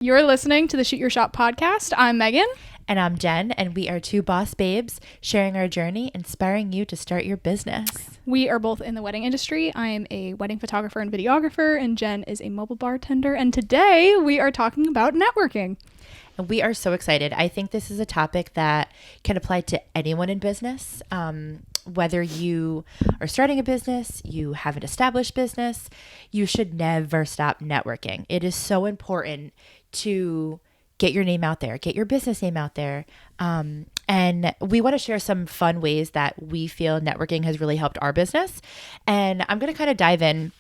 You're listening to the Shoot Your Shot podcast. I'm Megan. And I'm Jen, and we are two boss babes sharing our journey, inspiring you to start your business. We are both in the wedding industry. I am a wedding photographer and videographer, and Jen is a mobile bartender. And today we are talking about networking. And we are so excited. I think this is a topic that can apply to anyone in business. Whether you are starting a business, you have an established business, you should never stop networking. It is so important to get your name out there, get your business name out there. And we want to share some fun ways that we feel networking has really helped our business. And I'm going to kind of dive in.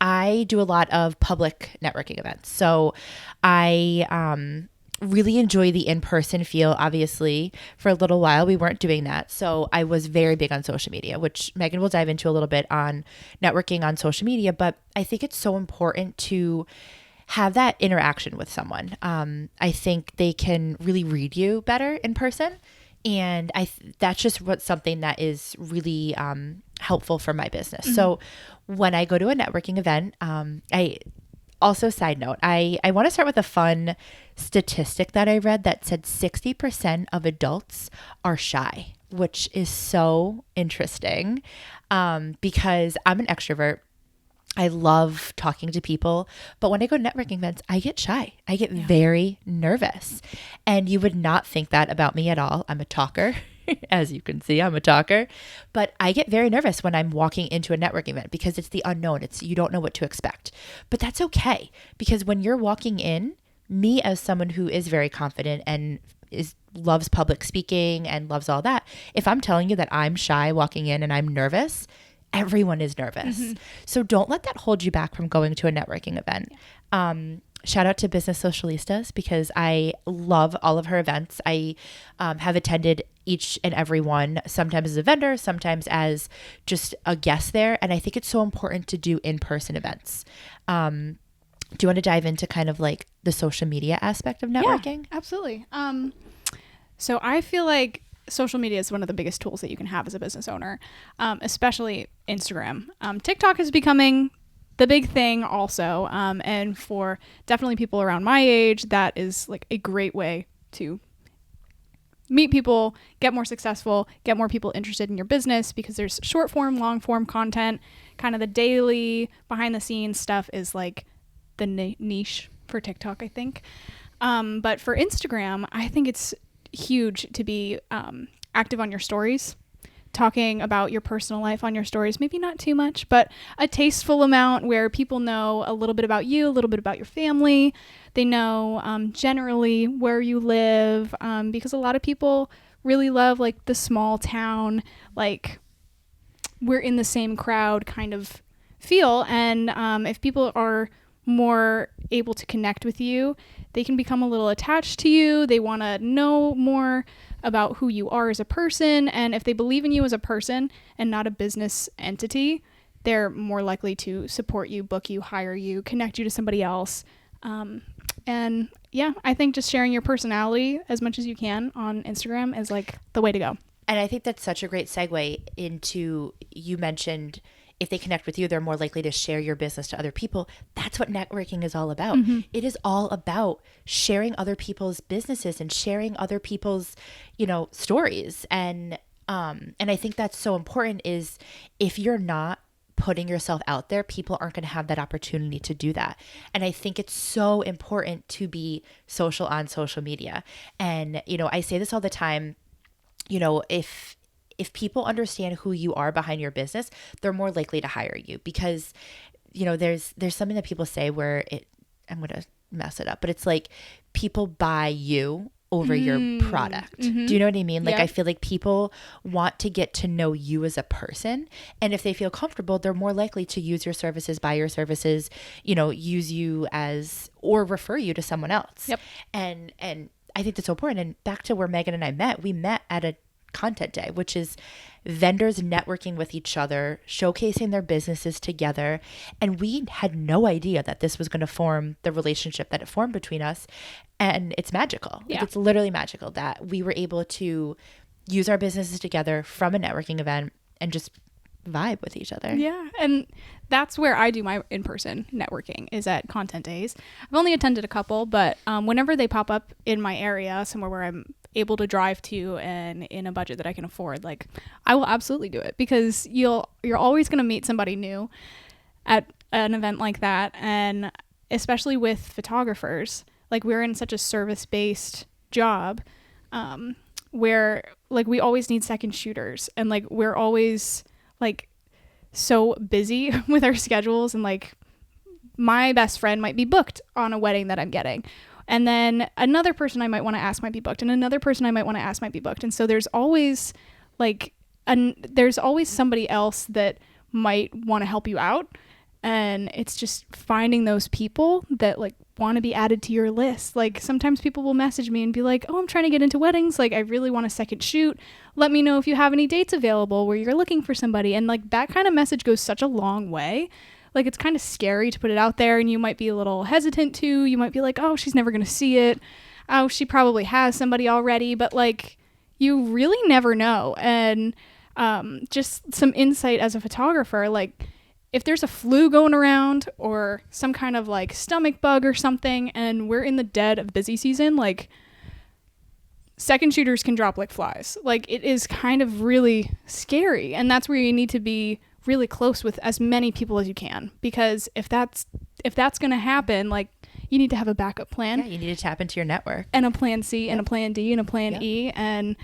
I do a lot of public networking events. So I really enjoy the in-person feel. Obviously, for a little while, we weren't doing that. So I was very big on social media, which Megan will dive into a little bit on networking on social media. But I think it's so important to have that interaction with someone. I think they can really read you better in person. And that's just something that is really helpful for my business. Mm-hmm. So when I go to a networking event, side note, I want to start with a fun statistic that I read that said 60% of adults are shy, which is so interesting because I'm an extrovert. I love talking to people, but when I go to networking events, I get shy. I get very nervous. And you would not think that about me at all. I'm a talker. As you can see, I'm a talker, but I get very nervous when I'm walking into a networking event because it's the unknown. You don't know what to expect, but that's okay. Because when you're walking in, me as someone who is very confident and loves public speaking and loves all that, if I'm telling you that I'm shy walking in and I'm nervous, everyone is nervous. Mm-hmm. So don't let that hold you back from going to a networking event. Shout out to Business Socialistas because I love all of her events. I have attended each and every one, sometimes as a vendor, sometimes as just a guest there. And I think it's so important to do in-person events. Do you want to dive into kind of like the social media aspect of networking? Yeah, absolutely. So I feel like social media is one of the biggest tools that you can have as a business owner, especially Instagram. TikTok is becoming the big thing also. And for definitely people around my age, that is like a great way to meet people, get more successful, get more people interested in your business because there's short form, long form content. Kind of the daily behind the scenes stuff is like the niche for TikTok, I think. But for Instagram, I think it's huge to be active on your stories, talking about your personal life on your stories, maybe not too much, but a tasteful amount where people know a little bit about you, a little bit about your family. They know generally where you live, because a lot of people really love like the small town, like we're in the same crowd kind of feel. And if people are more able to connect with you, they can become a little attached to you. They want to know more about who you are as a person. And if they believe in you as a person and not a business entity, they're more likely to support you, book you, hire you, connect you to somebody else. And yeah, I think just sharing your personality as much as you can on Instagram is like the way to go. And I think that's such a great segue into, you mentioned if they connect with you, they're more likely to share your business to other people. That's what networking is all about. Mm-hmm. It is all about sharing other people's businesses and sharing other people's, stories. And I think that's so important is if you're not putting yourself out there, people aren't going to have that opportunity to do that. And I think it's so important to be social on social media. And, I say this all the time, if people understand who you are behind your business, they're more likely to hire you because, there's something that people say where I'm going to mess it up, but it's like people buy you over your product. Mm-hmm. Do you know what I mean? Like, I feel like people want to get to know you as a person. And if they feel comfortable, they're more likely to use your services, buy your services, use you as, or refer you to someone else. Yep. And I think that's so important. And back to where Megan and I met, we met at a content day, which is vendors networking with each other, showcasing their businesses together. And we had no idea that this was going to form the relationship that it formed between us. And it's magical. Yeah. It's literally magical that we were able to use our businesses together from a networking event and just vibe with each other. Yeah. And that's where I do my in-person networking, is at content days. I've only attended a couple, but whenever they pop up in my area, somewhere where I'm able to drive to and in a budget that I can afford, like, I will absolutely do it, because you're always going to meet somebody new at an event like that. And especially with photographers, like, we're in such a service-based job, where, like, we always need second shooters, and, like, we're always, like, so busy with our schedules, and, like, my best friend might be booked on a wedding that I'm getting, and then another person I might want to ask might be booked, and another person I might want to ask might be booked. And so there's always, like, there's always somebody else that might want to help you out. And it's just finding those people that, like, want to be added to your list. Like, sometimes people will message me and be like, oh, I'm trying to get into weddings. Like, I really want a second shoot. Let me know if you have any dates available where you're looking for somebody. And, like, that kind of message goes such a long way. Like, it's kind of scary to put it out there, and you might be a little hesitant to. You might be like, oh, she's never going to see it. Oh, she probably has somebody already. But, like, you really never know. And just some insight as a photographer, like, if there's a flu going around or some kind of, like, stomach bug or something, and we're in the dead of busy season, like, second shooters can drop like flies. Like, it is kind of really scary. And that's where you need to be really close with as many people as you can, because if that's going to happen, like, you need to have a backup plan. Yeah, you need to tap into your network. And a plan C, and a plan D, and a plan E. And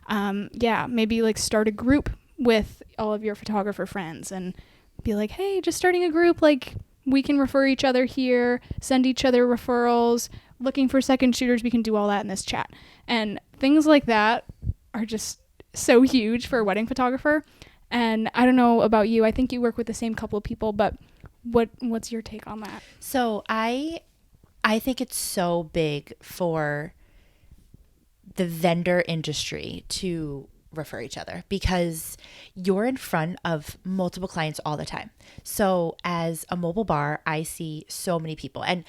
maybe, like, start a group with all of your photographer friends and be like, hey, just starting a group, like, we can refer each other here, send each other referrals, looking for second shooters, we can do all that in this chat. And things like that are just so huge for a wedding photographer. And I don't know about you, I think you work with the same couple of people, but what's your take on that? So I think it's so big for the vendor industry to refer each other, because you're in front of multiple clients all the time. So as a mobile bar, I see so many people. And,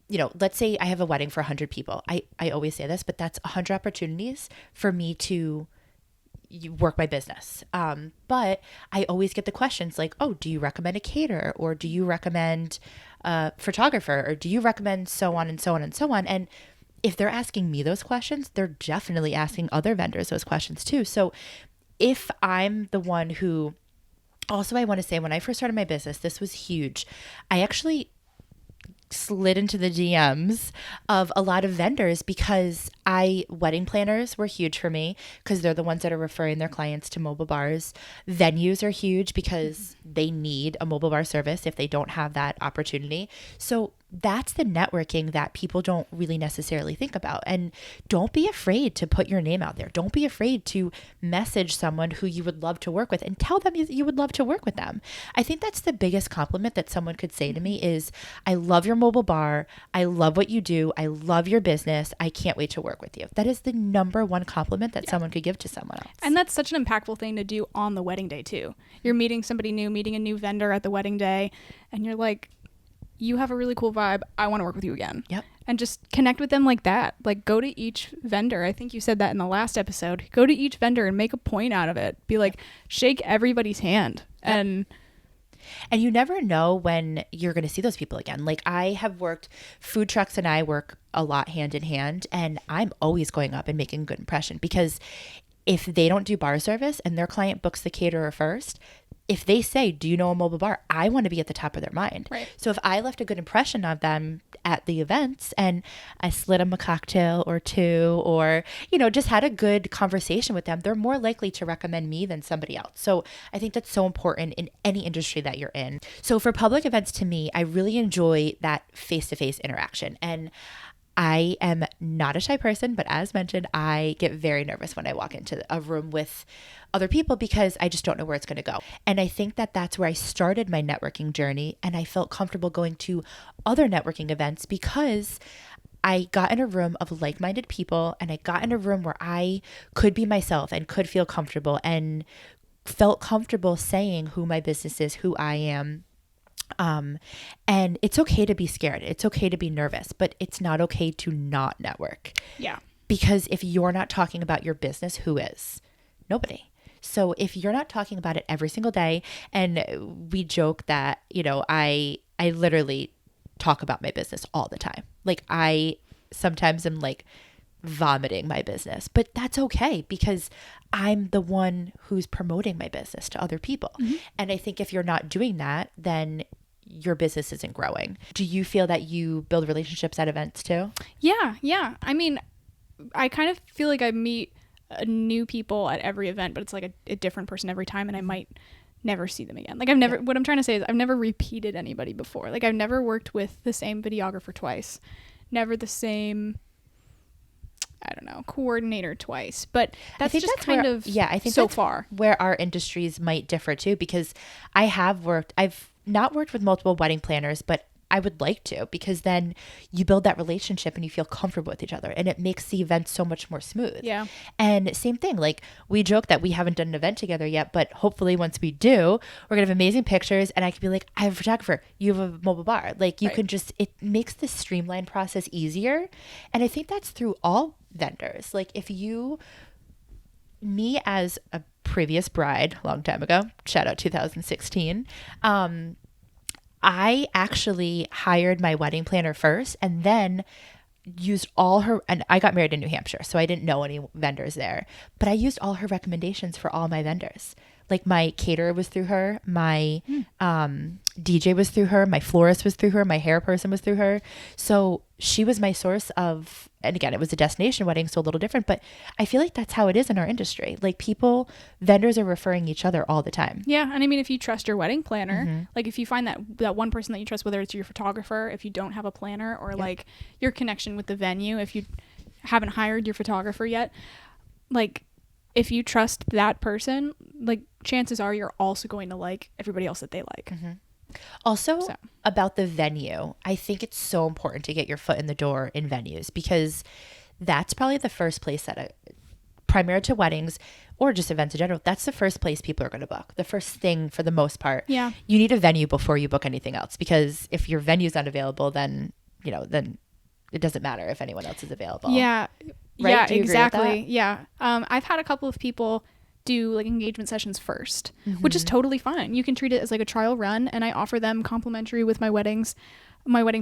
you know, let's say I have a wedding for 100 people. I always say this, but that's 100 opportunities for me to work my business. But I always get the questions like, oh, do you recommend a caterer, or do you recommend a photographer, or do you recommend so on and so on and so on? And if they're asking me those questions, they're definitely asking other vendors those questions too. So if I'm the one who, also, I want to say, when I first started my business, this was huge. I actually slid into the DMs of a lot of vendors, because wedding planners were huge for me, because they're the ones that are referring their clients to mobile bars. Venues are huge because they need a mobile bar service if they don't have that opportunity. So that's the networking that people don't really necessarily think about. And don't be afraid to put your name out there. Don't be afraid to message someone who you would love to work with and tell them you would love to work with them. I think that's the biggest compliment that someone could say to me is, I love your mobile bar. I love what you do. I love your business. I can't wait to work with you. That is the number one compliment that someone could give to someone else. And that's such an impactful thing to do on the wedding day too. You're meeting somebody new, meeting a new vendor at the wedding day, and you're like, you have a really cool vibe. I want to work with you again. Yep. And just connect with them like that. Like, go to each vendor. I think you said that in the last episode. Go to each vendor and make a point out of it. Be like, shake everybody's hand. Yep. And you never know when you're going to see those people again. Like, I have worked, food trucks and I work a lot hand in hand, and I'm always going up and making a good impression, because if they don't do bar service and their client books the caterer first, if they say, do you know a mobile bar? I want to be at the top of their mind. Right. So if I left a good impression of them at the events and I slid them a cocktail or two, or, you know, just had a good conversation with them, they're more likely to recommend me than somebody else. So I think that's so important in any industry that you're in. So for public events, to me, I really enjoy that face-to-face interaction. And I am not a shy person, but as mentioned, I get very nervous when I walk into a room with other people, because I just don't know where it's going to go. And I think that that's where I started my networking journey, and I felt comfortable going to other networking events because I got in a room of like-minded people, and I got in a room where I could be myself and could feel comfortable and felt comfortable saying who my business is, who I am. And it's okay to be scared. It's okay to be nervous, but it's not okay to not network. Yeah. Because if you're not talking about your business, who is? Nobody. So if you're not talking about it every single day, and we joke that, I literally talk about my business all the time. Like I sometimes am like vomiting my business, but that's okay because I'm the one who's promoting my business to other people. And I think if you're not doing that, then your business isn't growing. Do you feel that you build relationships at events too? Yeah. I mean, I kind of feel like I meet new people at every event, but it's like a different person every time, and I might never see them again. Like what I'm trying to say is I've never repeated anybody before. Like I've never worked with the same videographer twice, never the same, I don't know, coordinator twice. But that's just kind of I think so that's far where our industries might differ too, because I've not worked with multiple wedding planners, but I would like to, because then you build that relationship and you feel comfortable with each other, and it makes the event so much more smooth. Yeah. And same thing, like we joke that we haven't done an event together yet, but hopefully once we do, we're gonna have amazing pictures, and I could be like, I have a photographer, you have a mobile bar. Like you can just, it makes the streamlined process easier. And I think that's through all vendors. Like me as a previous bride a long time ago, shout out 2016, I actually hired my wedding planner first and then used all her, and I got married in New Hampshire, so I didn't know any vendors there, but I used all her recommendations for all my vendors. Like my caterer was through her, my DJ was through her, my florist was through her, my hair person was through her. So she was my source of, and again, it was a destination wedding, so a little different, but I feel like that's how it is in our industry. Like vendors are referring each other all the time. Yeah. And I mean, if you trust your wedding planner, like if you find that one person that you trust, whether it's your photographer, if you don't have a planner, or like your connection with the venue, if you haven't hired your photographer yet, like if you trust that person, like chances are you're also going to like everybody else that they like. Also, about the venue, I think it's so important to get your foot in the door in venues, because that's probably the first place that, primarily to weddings or just events in general, that's the first place people are going to book. The first thing for the most part. Yeah. You need a venue before you book anything else, because if your venue's not available, then it doesn't matter if anyone else is available. Yeah. Right? Yeah, Do you exactly. agree with that? Yeah. I've had a couple of people do like engagement sessions first, which is totally fine. You can treat it as like a trial run, and I offer them complimentary with my wedding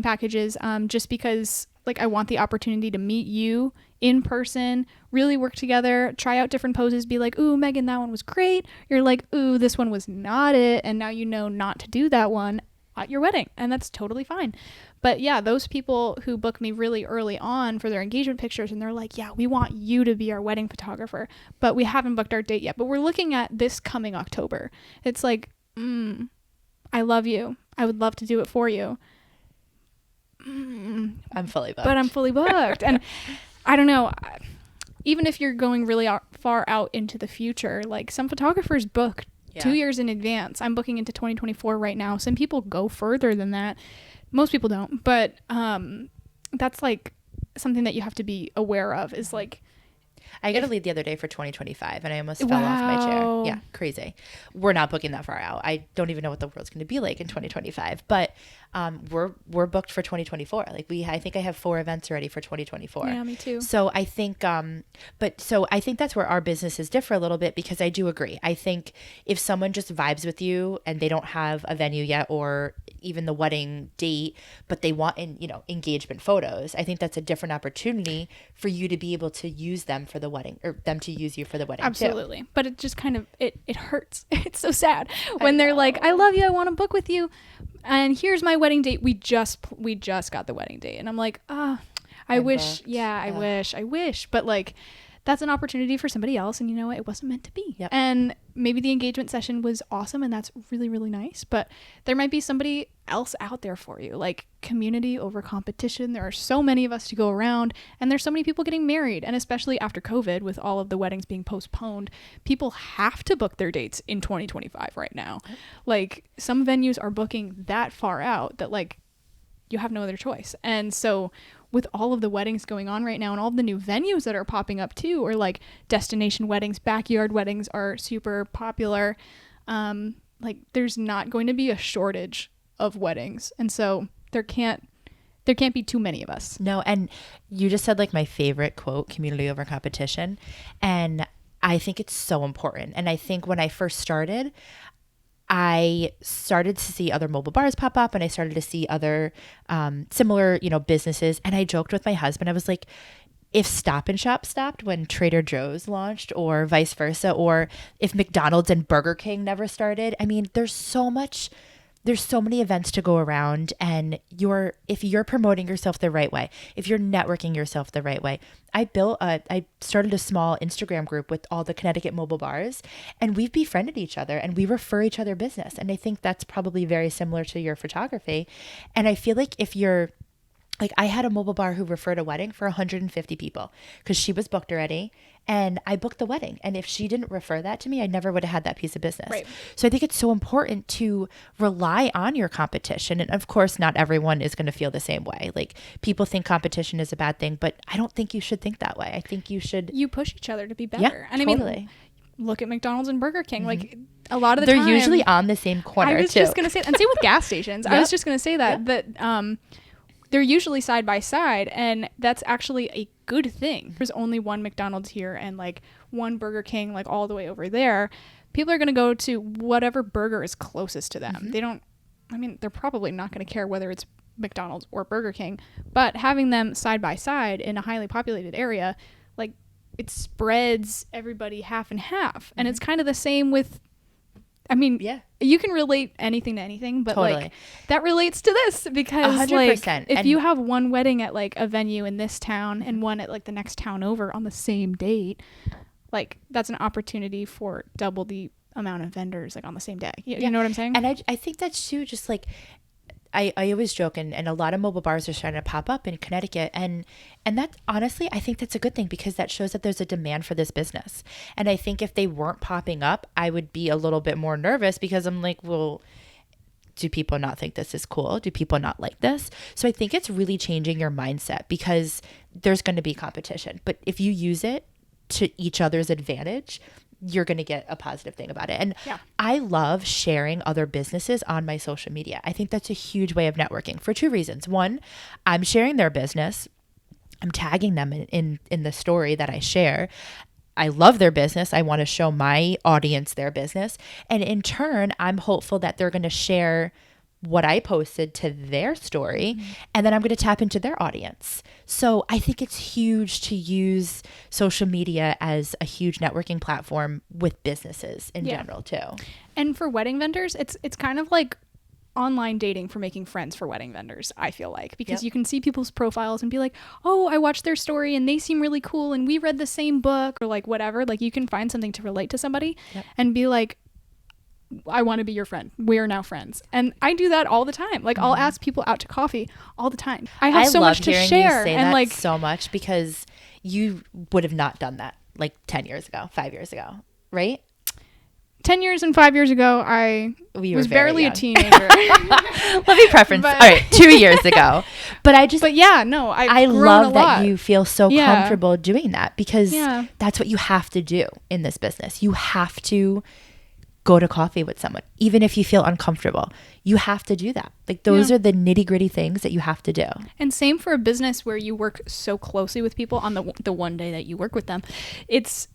packages, just because like I want the opportunity to meet you in person, really work together, try out different poses, be like, ooh, Megan, that one was great. You're like, ooh, this one was not it. And now you know not to do that one at your wedding, and that's totally fine. But yeah, those people who book me really early on for their engagement pictures, and they're like, yeah, we want you to be our wedding photographer, but we haven't booked our date yet, but we're looking at this coming October. It's like, I love you, I would love to do it for you. I'm fully booked. But I'm fully booked. And I don't know, even if you're going really far out into the future, like some photographers book 2 years in advance. I'm booking into 2024 right now. Some people go further than that. Most people don't, but that's like something that you have to be aware of, is like, I got a lead the other day for 2025 and I almost fell off my chair. Yeah, crazy. We're not booking that far out. I don't even know what the world's going to be like in 2025, but we're booked for 2024. Like I think I have 4 events already for 2024. Yeah, me too. So I think I think that's where our businesses differ a little bit, because I do agree. I think if someone just vibes with you and they don't have a venue yet or even the wedding date, but they want engagement photos, I think that's a different opportunity for you to be able to use them for the wedding, or them to use you for the wedding. Absolutely. Too. But it just kind of it hurts. It's so sad when they're like, I love you, I want to book with you, and here's my wedding date. We just got the wedding date, and I'm like, I wish. Booked. Yeah, I wish. But like, that's an opportunity for somebody else, and you know what? It wasn't meant to be. Yep. And maybe the engagement session was awesome, and that's really, really nice. But there might be somebody else out there for you. Like, community over competition. There are so many of us to go around, and there's so many people getting married. And especially after COVID, with all of the weddings being postponed, people have to book their dates in 2025 right now. Yep. Like, some venues are booking that far out that like you have no other choice. And so with all of the weddings going on right now and all of the new venues that are popping up too, or like destination weddings, backyard weddings are super popular. Like there's not going to be a shortage of weddings. And so there can't be too many of us. No. And you just said like my favorite quote, community over competition. And I think it's so important. And I think when I first started, I started to see other mobile bars pop up, and I started to see other similar, businesses. And I joked with my husband. I was like, if Stop and Shop stopped when Trader Joe's launched, or vice versa, or if McDonald's and Burger King never started, I mean, there's so many events to go around, and if you're promoting yourself the right way, if you're networking yourself the right way. I started a small Instagram group with all the Connecticut mobile bars, and we've befriended each other and we refer each other business. And I think that's probably very similar to your photography. And I feel like if you're like, I had a mobile bar who referred a wedding for 150 people because she was booked already, and I booked the wedding. And if she didn't refer that to me, I never would have had that piece of business. Right. So I think it's so important to rely on your competition. And of course, not everyone is going to feel the same way. Like, people think competition is a bad thing, but I don't think you should think that way. I think you push each other to be better. Yeah, and totally. I mean, look at McDonald's and Burger King. Like, a lot of the They're time, usually on the same corner I was too. just going to say, and same with gas stations. I was just going to say that, they're usually side by side, and that's actually a good thing. There's only one McDonald's here and like one Burger King, like all the way over there. People are going to go to whatever burger is closest to them. They're probably not going to care whether it's McDonald's or Burger King, but having them side by side in a highly populated area, like, it spreads everybody half and half. And it's kind of the same with, you can relate anything to anything, but Totally. like, that relates to this because 100%. like, if you have one wedding at like a venue in this town and one at like the next town over on the same date, like, that's an opportunity for double the amount of vendors like on the same day. You know what I'm saying? And I think that's too, just like, I always joke, and a lot of mobile bars are starting to pop up in Connecticut, and that, honestly, I think that's a good thing, because that shows that there's a demand for this business. And I think if they weren't popping up, I would be a little bit more nervous, because I'm like, well, do people not think this is cool? Do people not like this? So I think it's really changing your mindset, because there's going to be competition, but if you use it to each other's advantage, you're going to get a positive thing about it. And I love sharing other businesses on my social media. I think that's a huge way of networking for two reasons. One, I'm sharing their business. I'm tagging them in the story that I share. I love their business. I want to show my audience their business. And in turn, I'm hopeful that they're going to share what I posted to their story, and then I'm going to tap into their audience. So I think it's huge to use social media as a huge networking platform with businesses in general too. And for wedding vendors, it's kind of like online dating for making friends for wedding vendors, I feel like, because you can see people's profiles and be like, oh, I watched their story and they seem really cool and we read the same book, or like whatever. Like, you can find something to relate to somebody and be like, I want to be your friend. We are now friends. And I do that all the time. Like, I'll ask people out to coffee all the time. I have so much to share. You say and that like, so much, because you would have not done that like 10 years ago, 5 years ago, right? 10 years and 5 years ago, I was barely young. A teenager. Let me preference. All right, 2 years ago. But yeah, no, I love that you feel so comfortable doing that, because that's what you have to do in this business. You have to go to coffee with someone, even if you feel uncomfortable. You have to do that. Like, those are the nitty-gritty things that you have to do. And same for a business where you work so closely with people on the one day that you work with them. It's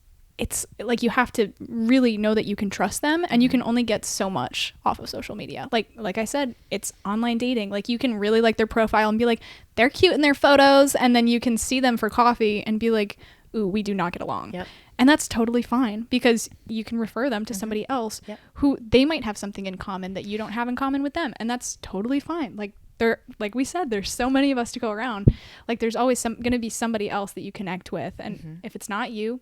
like, you have to really know that you can trust them, and you can only get so much off of social media. Like I said, it's online dating. Like, you can really like their profile and be like, they're cute in their photos, and then you can see them for coffee and be like, ooh, we do not get along. Yep. And that's totally fine, because you can refer them to somebody else who they might have something in common that you don't have in common with them. And that's totally fine. Like we said, there's so many of us to go around. Like, there's always going to be somebody else that you connect with. And if it's not you,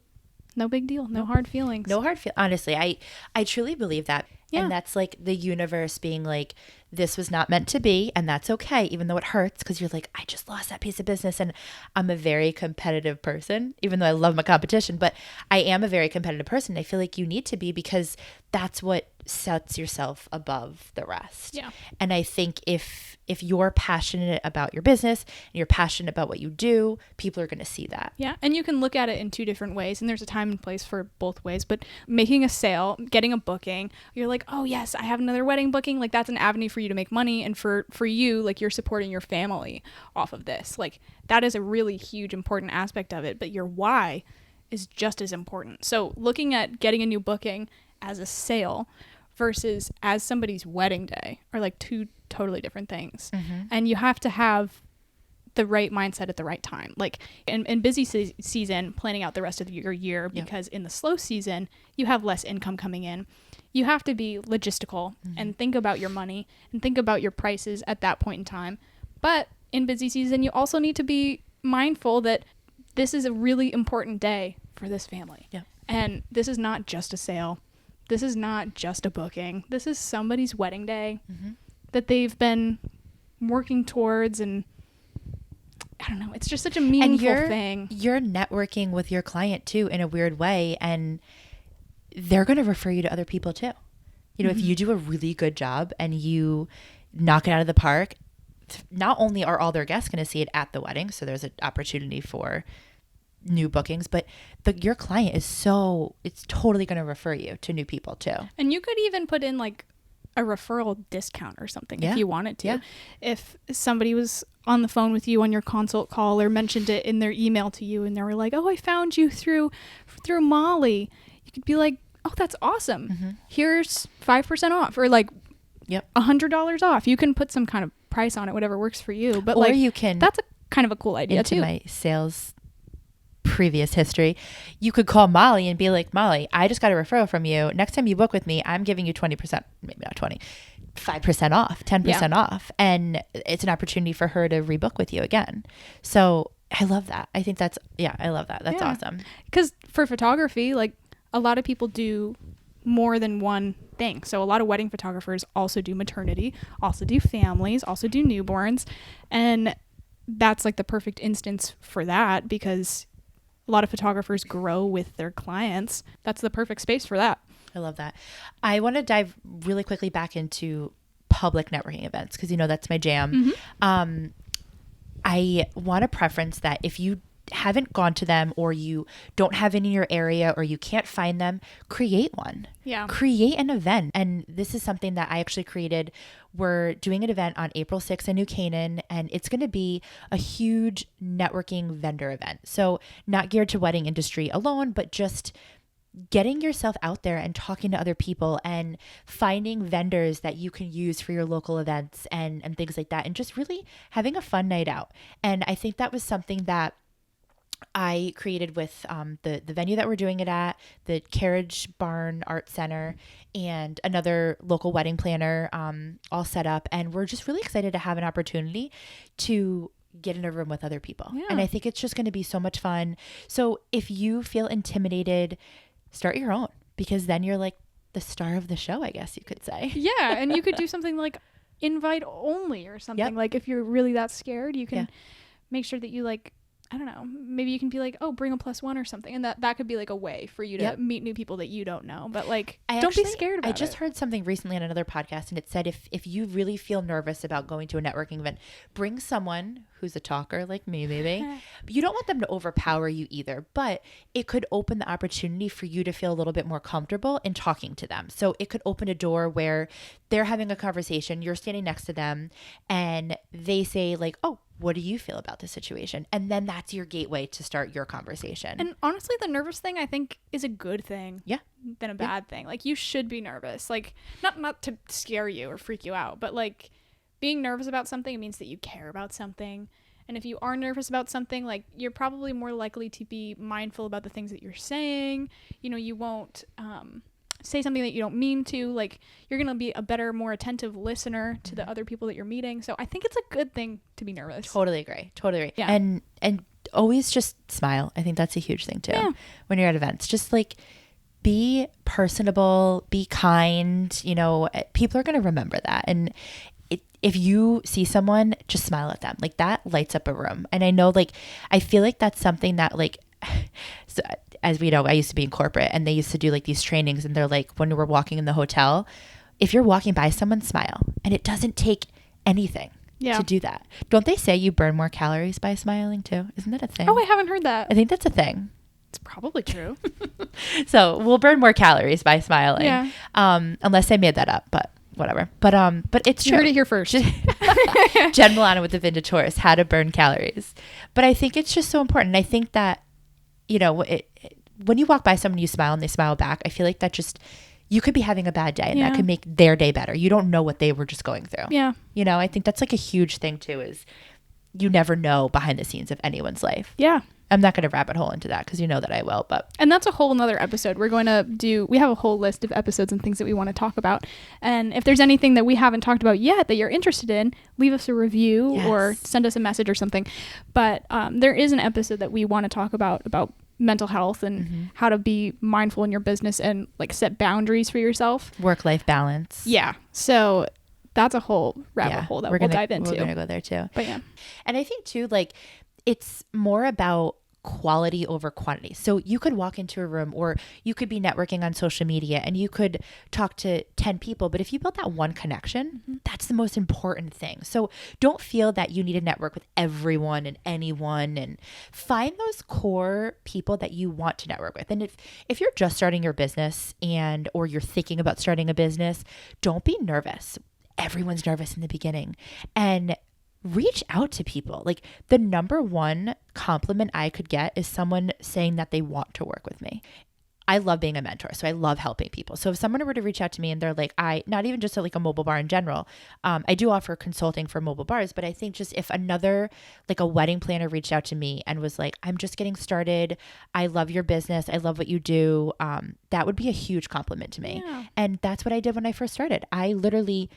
no big deal. No hard feelings. Honestly, I truly believe that. Yeah. And that's like the universe being like, this was not meant to be, and that's okay, even though it hurts, because you're like, I just lost that piece of business. And I'm a very competitive person, even though I love my competition, but I am a very competitive person. I feel like you need to be, because that's what sets yourself above the rest. Yeah. And I think if you're passionate about your business and you're passionate about what you do, people are going to see that. Yeah. And you can look at it in two different ways, and there's a time and place for both ways. But making a sale, getting a booking, you're like, oh yes, I have another wedding booking. Like, that's an avenue for you to make money. And for you, like, you're supporting your family off of this. Like, that is a really huge, important aspect of it. But your why is just as important. So looking at getting a new booking as a sale versus as somebody's wedding day are like two totally different things. And you have to have the right mindset at the right time. Like in busy season, planning out the rest of your year, because in the slow season, you have less income coming in. You have to be logistical and think about your money and think about your prices at that point in time. But in busy season, you also need to be mindful that this is a really important day for this family. And this is not just a sale. This is not just a booking. This is somebody's wedding day that they've been working towards, and I don't know. It's just such a meaningful thing. You're networking with your client too in a weird way, and they're going to refer you to other people too. You know, if you do a really good job and you knock it out of the park, not only are all their guests going to see it at the wedding, so there's an opportunity for new bookings, but your client it's totally going to refer you to new people too. And you could even put in like a referral discount or something if you wanted to. If somebody was on the phone with you on your consult call or mentioned it in their email to you and they were like, oh, I found you through Molly, you could be like, oh, that's awesome. Here's 5% off, or like $100 off. You can put some kind of price on it, whatever works for you. But or you can, that's a kind of a cool idea into too. My sales previous history, you could call Molly and be like, Molly, I just got a referral from you. Next time you book with me, I'm giving you 20%, maybe not 20, 5% off, 10% off. And it's an opportunity for her to rebook with you again. So I love that. I think I love that. That's awesome. Because for photography, like a lot of people do more than one thing. So a lot of wedding photographers also do maternity, also do families, also do newborns. And that's like the perfect instance for that, because a lot of photographers grow with their clients. That's the perfect space for that. I love that. I want to dive really quickly back into public networking events, because that's my jam. I want to preference that if you haven't gone to them, or you don't have any in your area, or you can't find them, create one. Create an event. And this is something that I actually created. We're doing an event on April 6th in New Canaan, and it's going to be a huge networking vendor event. So not geared to wedding industry alone, but just getting yourself out there and talking to other people and finding vendors that you can use for your local events and things like that, and just really having a fun night out. And I think that was something that I created with the venue that we're doing it at, the Carriage Barn Art Center, and another local wedding planner, all set up. And we're just really excited to have an opportunity to get in a room with other people. And I think it's just going to be so much fun. So if you feel intimidated, start your own, because then you're like the star of the show, I guess you could say. Yeah. And you could do something like invite only or something. Like if you're really that scared, you can make sure that you like, I don't know, maybe you can be like, oh, bring a +1 or something. And that could be like a way for you to meet new people that you don't know. But like, don't be scared about it. I just heard something recently on another podcast, and it said if you really feel nervous about going to a networking event, bring someone who's a talker like me, maybe. You don't want them to overpower you either, but it could open the opportunity for you to feel a little bit more comfortable in talking to them. So it could open a door where they're having a conversation, you're standing next to them, and they say like, oh, what do you feel about this situation? And then that's your gateway to start your conversation. And honestly, the nervous thing, I think, is a good thing than a bad thing. Like, you should be nervous. Like, not to scare you or freak you out, but like being nervous about something, it means that you care about something. And if you are nervous about something, like, you're probably more likely to be mindful about the things that you're saying. You won't say something that you don't mean to. Like, you're going to be a better, more attentive listener to the other people that you're meeting. So I think it's a good thing to be nervous. Totally agree. Yeah. And always just smile. I think that's a huge thing too. When you're at events, just like be personable, be kind. People are going to remember that. And if you see someone, just smile at them. Like, that lights up a room. And I know, like, I feel like that's something that, like, so as we know, I used to be in corporate, and they used to do like these trainings, and they're like, when we're walking in the hotel, if you're walking by someone, smile. And it doesn't take anything to do that. Don't they say you burn more calories by smiling too? Isn't that a thing? Oh, I haven't heard that. I think that's a thing. It's probably true. So we'll burn more calories by smiling. Unless I made that up, but whatever. But it's true. You heard it here first. Jen Milano with the Vintage Horse, how to burn calories. But I think it's just so important. I think that, when you walk by someone, you smile and they smile back. I feel like that just, you could be having a bad day and Yeah. that could make their day better. You don't know what they were just going through. Yeah. You know, I think that's like a huge thing too, is you never know behind the scenes of anyone's life. Yeah. I'm not going to rabbit hole into that because you know that I will, but. And that's a whole nother episode. We have a whole list of episodes and things that we want to talk about. And if there's anything that we haven't talked about yet that you're interested in, leave us a review or send us a message or something. But there is an episode that we want to talk about mental health and how to be mindful in your business and like set boundaries for yourself. Work-life balance. Yeah. So that's a whole rabbit hole that we'll dive into. We're going to go there too. But yeah. And I think too, like, it's more about quality over quantity. So you could walk into a room or you could be networking on social media and you could talk to 10 people, but if you build that one connection, that's the most important thing. So don't feel that you need to network with everyone and anyone, and find those core people that you want to network with. And if you're just starting your business or you're thinking about starting a business, don't be nervous. Everyone's nervous in the beginning, and reach out to people. Like, the number one compliment I could get is someone saying that they want to work with me. I love being a mentor, so I love helping people. So if someone were to reach out to me and they're like, not even just like a mobile bar in general, I do offer consulting for mobile bars, but I think just if another, like a wedding planner reached out to me and was like, I'm just getting started, I love your business, I love what you do, that would be a huge compliment to me. Yeah. And that's what I did when I first started. I literally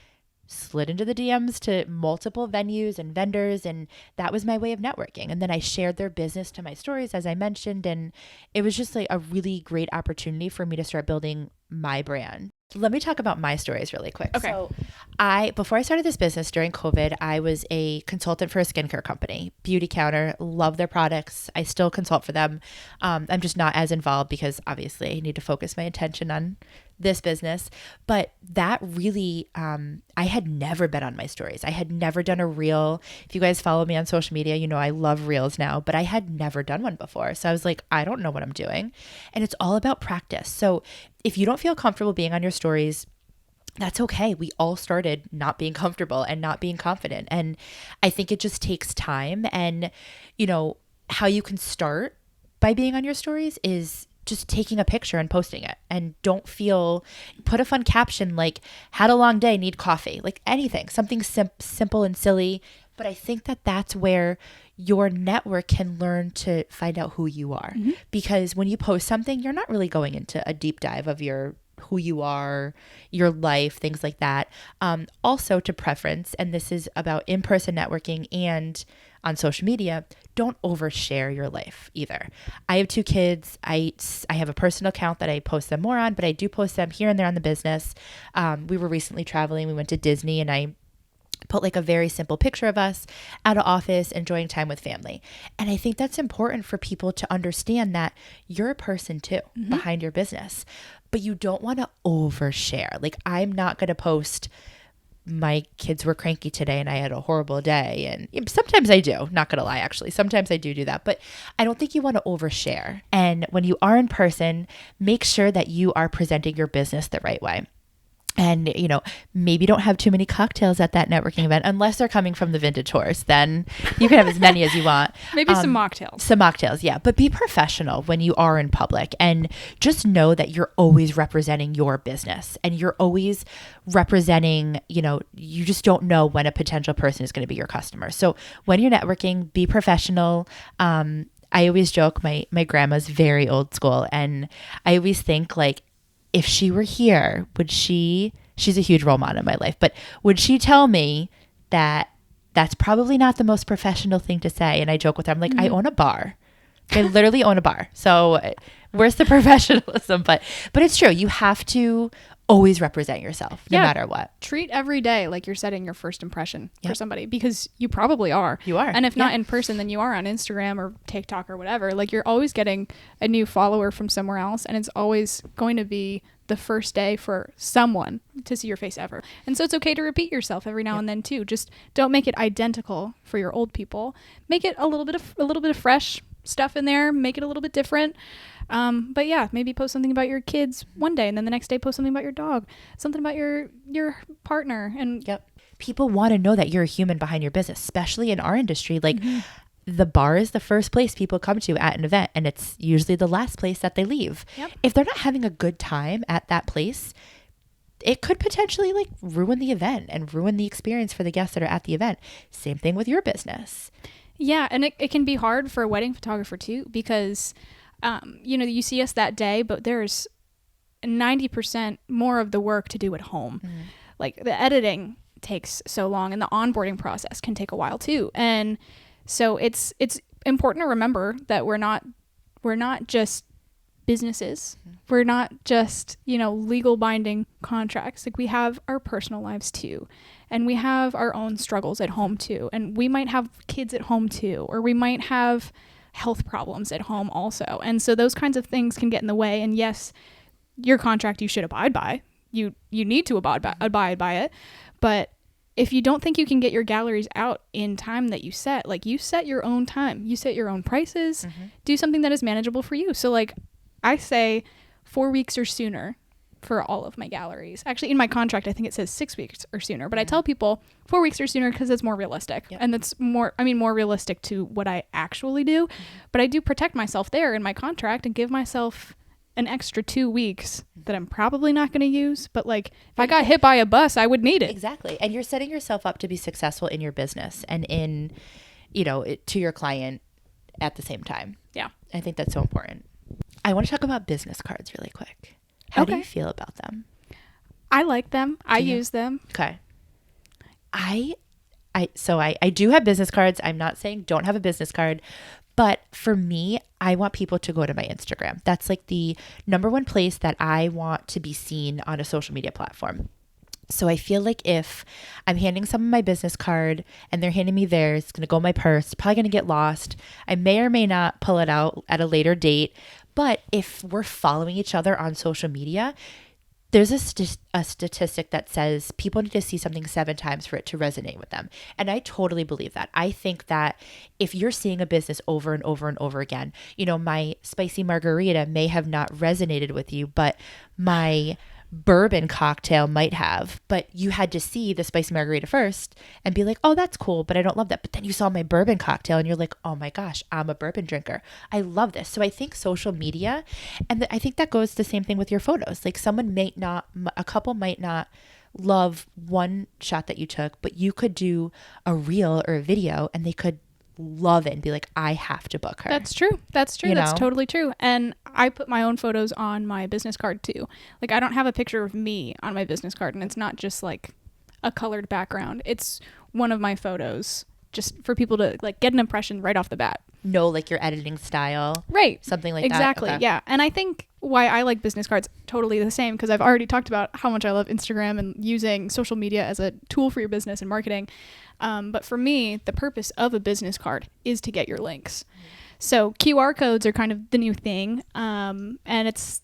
slid into the DMs to multiple venues and vendors, and that was my way of networking. And then I shared their business to my stories, as I mentioned, and it was just like a really great opportunity for me to start building my brand. Let me talk about my stories really quick. Okay. So before I started this business during COVID, I was a consultant for a skincare company, Beauty Counter. Love their products. I still consult for them. I'm just not as involved because obviously I need to focus my attention on this business. But that really, I had never been on my stories. I had never done a reel. If you guys follow me on social media, you know I love reels now, but I had never done one before. So I was like, I don't know what I'm doing. And it's all about practice. So if you don't feel comfortable being on your stories, that's okay. We all started not being comfortable and not being confident. And I think it just takes time. And, you know, how you can start by being on your stories is just taking a picture and posting it. And put a fun caption like, had a long day, need coffee, like anything, something simple and silly. But I think that that's where your network can learn to find out who you are. Because when you post something, you're not really going into a deep dive of who you are, your life, things like that. Also to preference, and this is about in-person networking and on social media, don't overshare your life either. I have 2 kids. I have a personal account that I post them more on, but I do post them here and there on the business. We were recently traveling. We went to Disney and I put like a very simple picture of us at an office enjoying time with family. And I think that's important for people to understand that you're a person too behind your business, but you don't want to overshare. Like, I'm not going to post my kids were cranky today and I had a horrible day. And sometimes I do, not going to lie, actually. Sometimes I do that, but I don't think you want to overshare. And when you are in person, make sure that you are presenting your business the right way. And, you know, maybe don't have too many cocktails at that networking event unless they're coming from the vintage horse. Then you can have as many as you want. Maybe some mocktails. Some mocktails, yeah. But be professional when you are in public, and just know that you're always representing your business and you're always representing, you know, you just don't know when a potential person is going to be your customer. So when you're networking, be professional. I always joke, my grandma's very old school, and I always think like, if she were here, she's a huge role model in my life, but would she tell me that that's probably not the most professional thing to say? And I joke with her, I'm like, I own a bar. I literally own a bar. So where's the professionalism? But it's true. You have to always represent yourself no matter what. Treat every day like you're setting your first impression for somebody, because you probably are. You are. And if not in person, then you are on Instagram or TikTok or whatever. Like, you're always getting a new follower from somewhere else, and it's always going to be the first day for someone to see your face ever. And so it's okay to repeat yourself every now and then too. Just don't make it identical for your old people. Make it a little bit of fresh stuff in there, make it a little bit different. But yeah, maybe post something about your kids one day, and then the next day post something about your dog, something about your partner. And people want to know that you're a human behind your business, especially in our industry. Like, the bar is the first place people come to at an event, and it's usually the last place that they leave. Yep. If they're not having a good time at that place, it could potentially like ruin the event and ruin the experience for the guests that are at the event. Same thing with your business. Yeah, and it can be hard for a wedding photographer too, because you see us that day, but there's 90% more of the work to do at home. Like the editing takes so long, and the onboarding process can take a while too. And so it's important to remember that we're not just businesses. We're not just, legal binding contracts. Like we have our personal lives too. And we have our own struggles at home too. And we might have kids at home too, or we might have health problems at home also. And so those kinds of things can get in the way. And yes, your contract you should abide by. You need to abide by it. But if you don't think you can get your galleries out in time that you set, like you set your own time, you set your own prices, do something that is manageable for you. So like I say 4 weeks or sooner for all of my galleries. Actually, in my contract, I think it says 6 weeks or sooner, but I tell people 4 weeks or sooner because it's more realistic. Yep. And that's more realistic to what I actually do. But I do protect myself there in my contract and give myself an extra 2 weeks that I'm probably not going to use. But like if I got hit by a bus, I would need it. Exactly. And you're setting yourself up to be successful in your business and in, to your client at the same time. Yeah. I think that's so important. I want to talk about business cards really quick. How do you feel about them? I like them. I use them. Okay. I do have business cards. I'm not saying don't have a business card, but for me, I want people to go to my Instagram. That's like the number one place that I want to be seen on a social media platform. So I feel like if I'm handing someone my business card and they're handing me theirs, it's going to go in my purse, probably going to get lost. I may or may not pull it out at a later date. But if we're following each other on social media, there's a statistic that says people need to see something 7 times for it to resonate with them. And I totally believe that. I think that if you're seeing a business over and over and over again, my spicy margarita may have not resonated with you, but my bourbon cocktail might have, but you had to see the spicy margarita first and be like, oh, that's cool, but I don't love that. But then you saw my bourbon cocktail and you're like, oh my gosh, I'm a bourbon drinker. I love this. So I think social media, and I think that goes the same thing with your photos. Like a couple might not love one shot that you took, but you could do a reel or a video and they could love it and be like, I have to book her. That's true. That's totally true. And I put my own photos on my business card too. Like I don't have a picture of me on my business card, and it's not just like a colored background. It's one of my photos just for people to like get an impression right off the bat. Know like your editing style. Right. Something like exactly. that. Exactly. Yeah. And I think why I like business cards totally the same, because I've already talked about how much I love Instagram and using social media as a tool for your business and marketing. But for me, the purpose of a business card is to get your links. So QR codes are kind of the new thing. And it's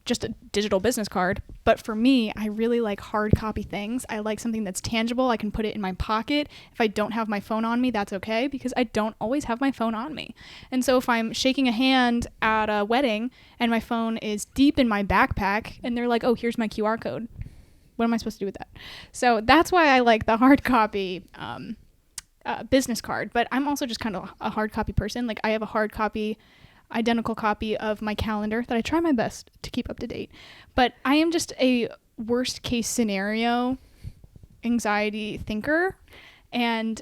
just a digital business card. But for me, I really like hard copy things. I like something that's tangible. I can put it in my pocket. If I don't have my phone on me, that's okay, because I don't always have my phone on me. And so if I'm shaking a hand at a wedding and my phone is deep in my backpack and they're like, oh, here's my QR code, what am I supposed to do with that? So that's why I like the hard copy business card. But I'm also just kind of a hard copy person. Like I have a hard copy, identical copy of my calendar that I try my best to keep up to date. But I am just a worst case scenario anxiety thinker. And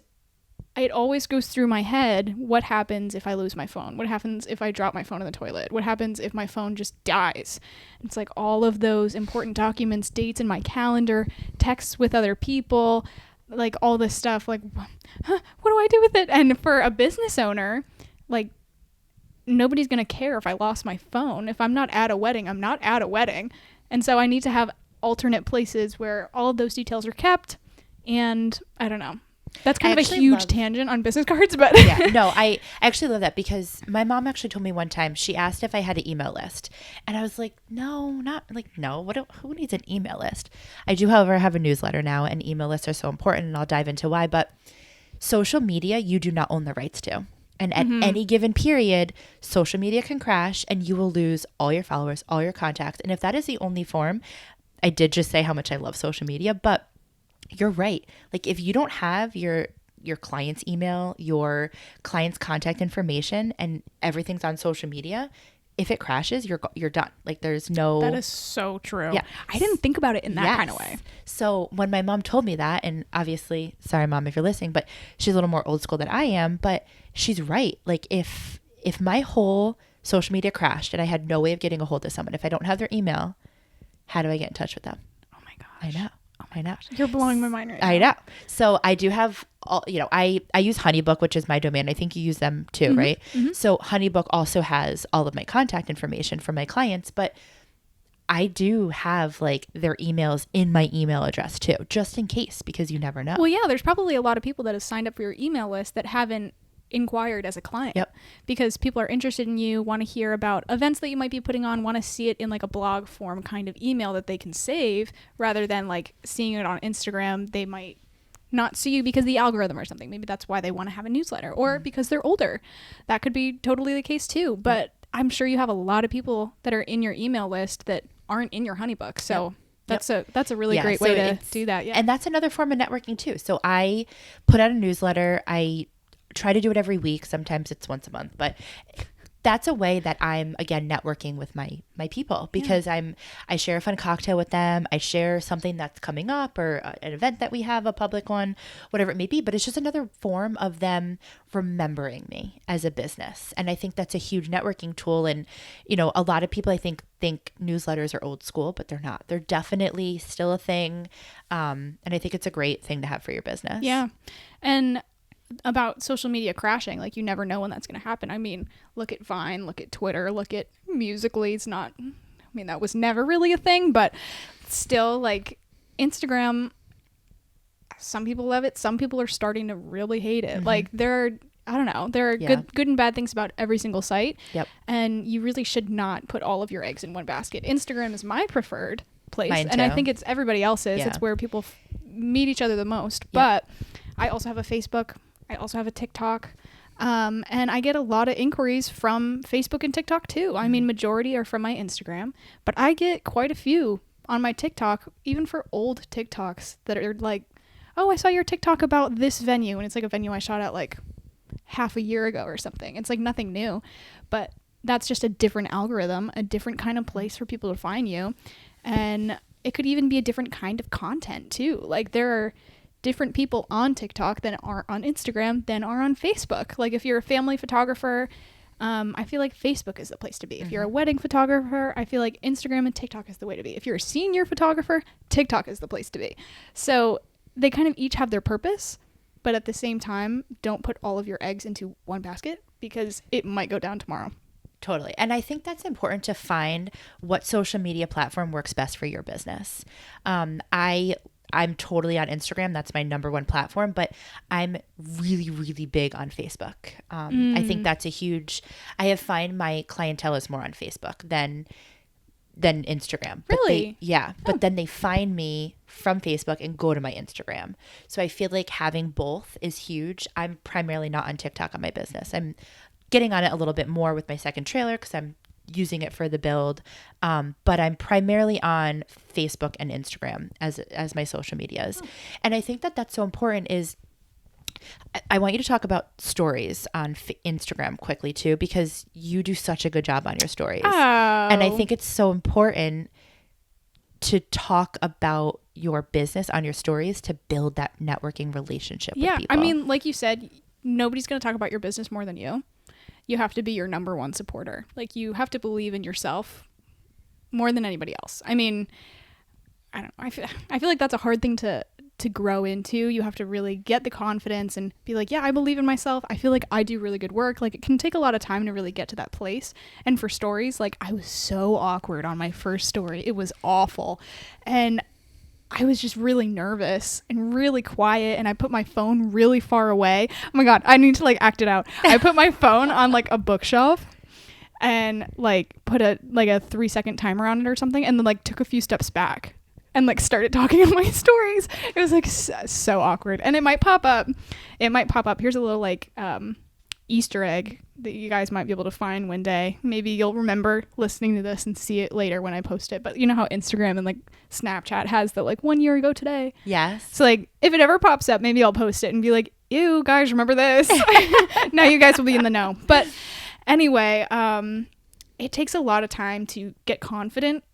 it always goes through my head, what happens if I lose my phone? What happens if I drop my phone in the toilet? What happens if my phone just dies? It's like all of those important documents, dates in my calendar, texts with other people, like all this stuff, like, what do I do with it? And for a business owner, like, nobody's going to care if I lost my phone. If I'm not at a wedding, I'm not at a wedding. And so I need to have alternate places where all of those details are kept. And I don't know. That's kind of a huge tangent on business cards, but yeah, no, I actually love that, because my mom actually told me one time, she asked if I had an email list, and I was like, no, who needs an email list? I do, however, have a newsletter now, and email lists are so important, and I'll dive into why. But social media, you do not own the rights to. And at any given period, social media can crash and you will lose all your followers, all your contacts. And if that is the only form, I did just say how much I love social media, but you're right. Like if you don't have your your client's email, your client's contact information, and everything's on social media, if it crashes, you're done. Like there's no. That is so true. Yeah. I didn't think about it in that Yes. kind of way. So when my mom told me that, and obviously, sorry, Mom, if you're listening, but she's a little more old school than I am, but she's right. Like if my whole social media crashed and I had no way of getting a hold of someone, if I don't have their email, how do I get in touch with them? Oh my gosh. I know. I know. You're blowing my mind right now. I know. So I do have all, I use HoneyBook, which is my domain. I think you use them too, right? Mm-hmm. So HoneyBook also has all of my contact information for my clients, but I do have like their emails in my email address too, just in case, because you never know. Well, yeah, there's probably a lot of people that have signed up for your email list that haven't inquired as a client. Yep. Because people are interested in you, want to hear about events that you might be putting on, want to see it in like a blog form kind of email that they can save, rather than like seeing it on Instagram. They might not see you because the algorithm or something. Maybe that's why they want to have a newsletter, or because they're older. That could be totally the case too. But I'm sure you have a lot of people that are in your email list that aren't in your HoneyBook. So that's a really great way to do that. Yeah. And that's another form of networking too. So I put out a newsletter. I try to do it every week. Sometimes it's once a month, but that's a way that I'm, again, networking with my people, because I share a fun cocktail with them. I share something that's coming up, or an event that we have, a public one, whatever it may be. But it's just another form of them remembering me as a business. And I think that's a huge networking tool. And, a lot of people, I think newsletters are old school, but they're not. They're definitely still a thing. And I think it's a great thing to have for your business. Yeah. And about social media crashing, like you never know when that's going to happen. I mean, look at Vine, look at Twitter, look at Musical.ly. That was never really a thing, but still, like Instagram, some people love it, some people are starting to really hate it. Mm-hmm. Like there are good and bad things about every single site. Yep. And you really should not put all of your eggs in one basket. Instagram is my preferred place. Mine and too. I think it's everybody else's. Yeah. It's where people meet each other the most. Yep. But I also have a Facebook. I also have a TikTok, and I get a lot of inquiries from Facebook and TikTok too. I mean, majority are from my Instagram, but I get quite a few on my TikTok, even for old TikToks that are like, oh, I saw your TikTok about this venue, and it's like a venue I shot at like half a year ago or something. It's like nothing new, but that's just a different algorithm, a different kind of place for people to find you, and it could even be a different kind of content too. Like there are different people on TikTok than are on Instagram than are on Facebook. Like if you're a family photographer, I feel like Facebook is the place to be. If you're a wedding photographer, I feel like Instagram and TikTok is the way to be. If you're a senior photographer, TikTok is the place to be. So they kind of each have their purpose, but at the same time, don't put all of your eggs into one basket, because it might go down tomorrow. Totally. And I think that's important to find what social media platform works best for your business. I'm totally on Instagram. That's my number one platform, but I'm really, really big on Facebook. I think that's I have find my clientele is more on Facebook than Instagram. Really? But then they find me from Facebook and go to my Instagram. So I feel like having both is huge. I'm primarily not on TikTok on my business. I'm getting on it a little bit more with my second trailer because I'm using it for the build, but I'm primarily on Facebook and Instagram as my social medias. And I think that that's so important. Is I want you to talk about stories on Instagram quickly too, because you do such a good job on your stories. And I think it's so important to talk about your business on your stories to build that networking relationship with people. I mean, like you said, nobody's going to talk about your business more than you. You have to be your number one supporter. Like you have to believe in yourself more than anybody else. I mean, I don't know. I feel like that's a hard thing to grow into. You have to really get the confidence and be like, yeah, I believe in myself. I feel like I do really good work. Like it can take a lot of time to really get to that place. And for stories, like I was so awkward on my first story. It was awful. And I was just really nervous and really quiet, and I put my phone really far away. Oh my God, I need to like act it out. I put my phone on like a bookshelf and like put a 3-second timer on it or something, and then like took a few steps back and like started talking in my stories. It was like so awkward. And it might pop up. Here's a little like Easter egg that you guys might be able to find one day. Maybe you'll remember listening to this and see it later when I post it. But you know how Instagram and like Snapchat has the like 1 year ago today? Yes. So like if it ever pops up, maybe I'll post it and be like, ew, guys, remember this? Now you guys will be in the know. But anyway, it takes a lot of time to get confident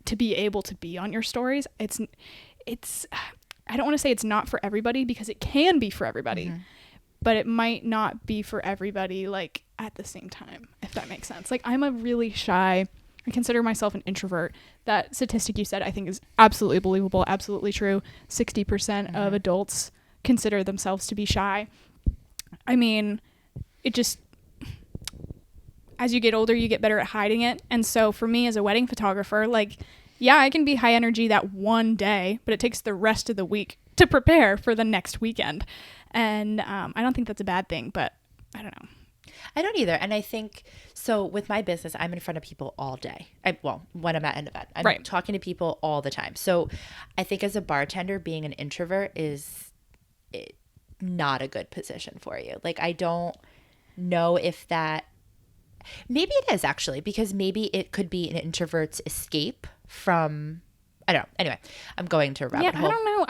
to be able to be on your stories. It's I don't want to say it's not for everybody, because it can be for everybody. Mm-hmm. But it might not be for everybody, like, at the same time, if that makes sense. Like, I'm a really shy, I consider myself an introvert. That statistic you said, I think, is absolutely believable, absolutely true. 60% of adults consider themselves to be shy. I mean, it just, as you get older, you get better at hiding it. And so for me as a wedding photographer, like, yeah, I can be high energy that one day, but it takes the rest of the week to prepare for the next weekend. And I don't think that's a bad thing, but I don't know. I don't either. And I think, so with my business, I'm in front of people all day. When I'm at an event, I'm talking to people all the time. So I think as a bartender, being an introvert is not a good position for you. Like, I don't know if that, maybe it is actually, because maybe it could be an introvert's escape from, I don't know. Anyway, I'm going to a rabbit hole. I don't know.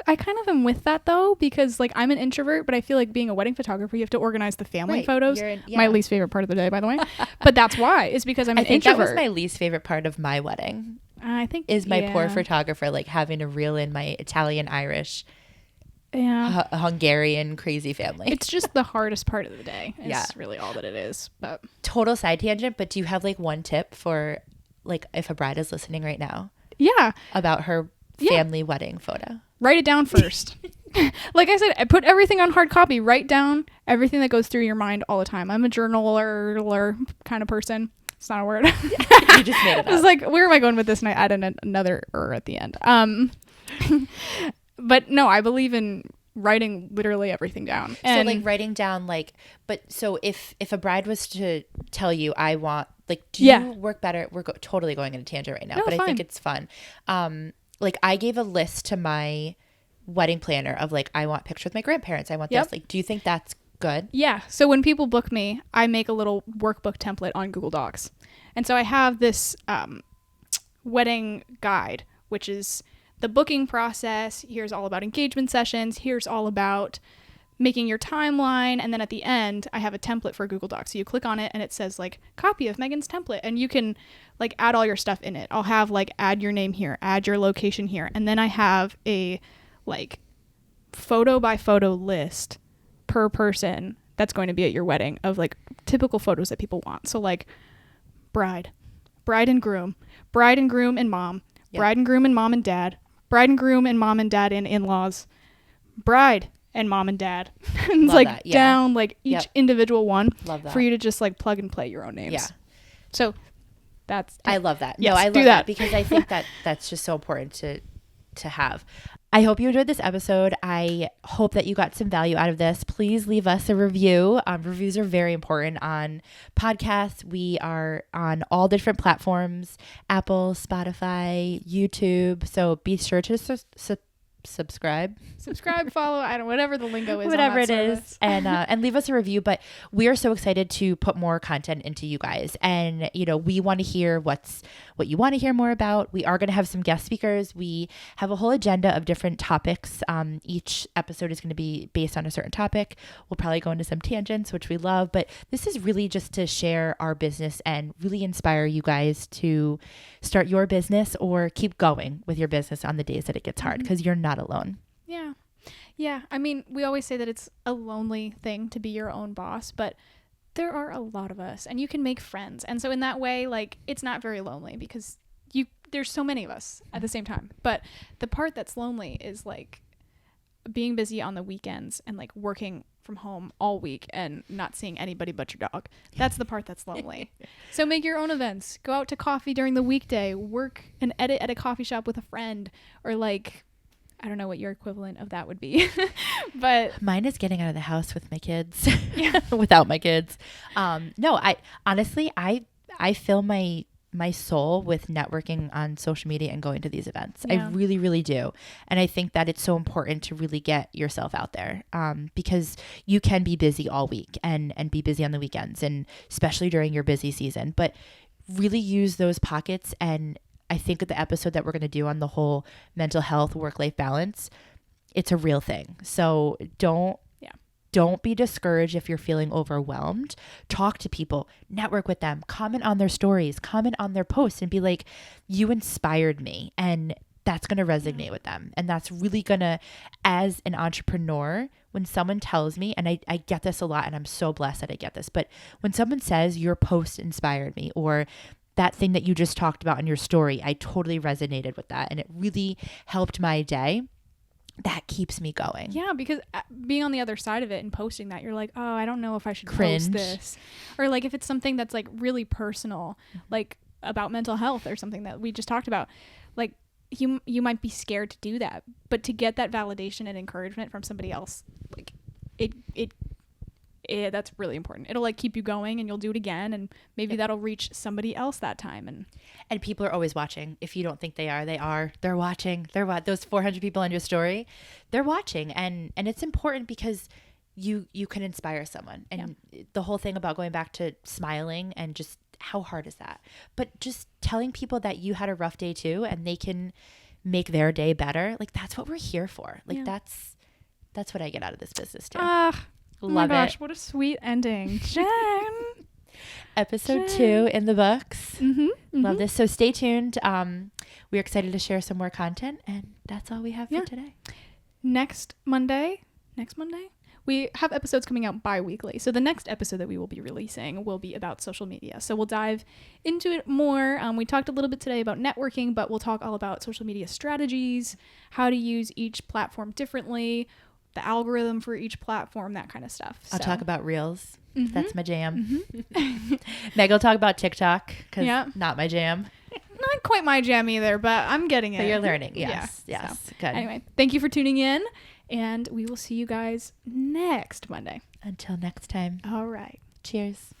I kind of am with that though, because like I'm an introvert, but I feel like being a wedding photographer, you have to organize the family photos. My least favorite part of the day, by the way. But that's why, is because I'm an introvert. That was my least favorite part of my wedding. I think is my poor photographer, like having to reel in my Italian, Irish, Hungarian crazy family. It's just the hardest part of the day. It's really all that it is. But total side tangent. But do you have like one tip for like if a bride is listening right now? Yeah. About her family wedding photo. Write it down first. Like I said, I put everything on hard copy. Write down everything that goes through your mind all the time. I'm a journaler kind of person. It's not a word. You just made it up. I was like, where am I going with this? And I added another at the end. But no, I believe in writing literally everything down. And so like writing down like, but so if a bride was to tell you, I want, like, do you work better? We're totally going in a tangent right now, but I think it's fun. Like I gave a list to my wedding planner of like, I want pictures with my grandparents. I want this. Like, do you think that's good? Yeah. So when people book me, I make a little workbook template on Google Docs. And so I have this wedding guide, which is the booking process. Here's all about engagement sessions. Here's all about making your timeline. And then at the end, I have a template for Google Docs. So you click on it and it says like copy of Megan's template, and you can like add all your stuff in it. I'll have like add your name here, add your location here. And then I have a like photo by photo list per person that's going to be at your wedding of like typical photos that people want. So like bride and groom and mom, bride and groom and mom and dad, bride and groom and mom and dad and in-laws, bride and mom and dad. And it's like down like each individual one for you to just like plug and play your own names. Yeah. So I love that. Yes, no, I love that because I think that's just so important to have. I hope you enjoyed this episode. I hope that you got some value out of this. Please leave us a review. Reviews are very important on podcasts. We are on all different platforms, Apple, Spotify, YouTube. So be sure to subscribe, follow, I don't know, whatever the lingo is, whatever it is, and leave us a review. But we are so excited to put more content into you guys, and we want to hear what you want to hear more about. We are going to have some guest speakers. We have a whole agenda of different topics. Each episode is going to be based on a certain topic. We'll probably go into some tangents, which we love, but this is really just to share our business and really inspire you guys to start your business or keep going with your business on the days that it gets hard, because you're not alone. Yeah. I mean, we always say that it's a lonely thing to be your own boss, but there are a lot of us and you can make friends. And so in that way, like, it's not very lonely because there's so many of us at the same time. But the part that's lonely is like being busy on the weekends and like working from home all week and not seeing anybody but your dog. That's the part that's lonely. So make your own events. Go out to coffee during the weekday. Work and edit at a coffee shop with a friend, or like, I don't know what your equivalent of that would be. But mine is getting out of the house with my kids. Without my kids. No, I honestly, I fill my my soul with networking on social media and going to these events. Yeah. I really, really do. And I think that it's so important to really get yourself out there, because you can be busy all week and be busy on the weekends, and especially during your busy season, but really use those pockets. And I think with the episode that we're going to do on the whole mental health, work-life balance, it's a real thing. So don't be discouraged if you're feeling overwhelmed. Talk to people, network with them, comment on their stories, comment on their posts, and be like, you inspired me. And that's going to resonate with them. And that's really going to, as an entrepreneur, when someone tells me, and I get this a lot, and I'm so blessed that I get this, but when someone says your post inspired me, or that thing that you just talked about in your story, I totally resonated with that, and it really helped my day, that keeps me going. Yeah, because being on the other side of it and posting that, you're like, oh, I don't know if I should Cringe. post this. Or like if it's something that's like really personal, like about mental health or something that we just talked about, like you might be scared to do that. But to get that validation and encouragement from somebody else, like it that's really important. It'll like keep you going, and you'll do it again, and maybe that'll reach somebody else that time. And people are always watching. If you don't think they are, they're watching. Those 400 people on your story, they're watching. And it's important because you can inspire someone. And the whole thing about going back to smiling, and just how hard is that? But just telling people that you had a rough day too, and they can make their day better. Like, that's what we're here for. Like, that's what I get out of this business too. Oh my gosh, what a sweet ending. Jen. Episode 2 in the books. Mm-hmm. Love this. So stay tuned. We're excited to share some more content, and that's all we have for today. Next Monday, we have episodes coming out bi-weekly. So the next episode that we will be releasing will be about social media. So we'll dive into it more. We talked a little bit today about networking, but we'll talk all about social media strategies, how to use each platform differently, the algorithm for each platform, that kind of stuff. I'll talk about Reels. Mm-hmm. That's my jam. Meg will talk about TikTok, because not my jam. Not quite my jam either, but I'm getting it. But you're learning. Yes. Yes. So, good. Anyway, thank you for tuning in, and we will see you guys next Monday. Until next time. All right. Cheers.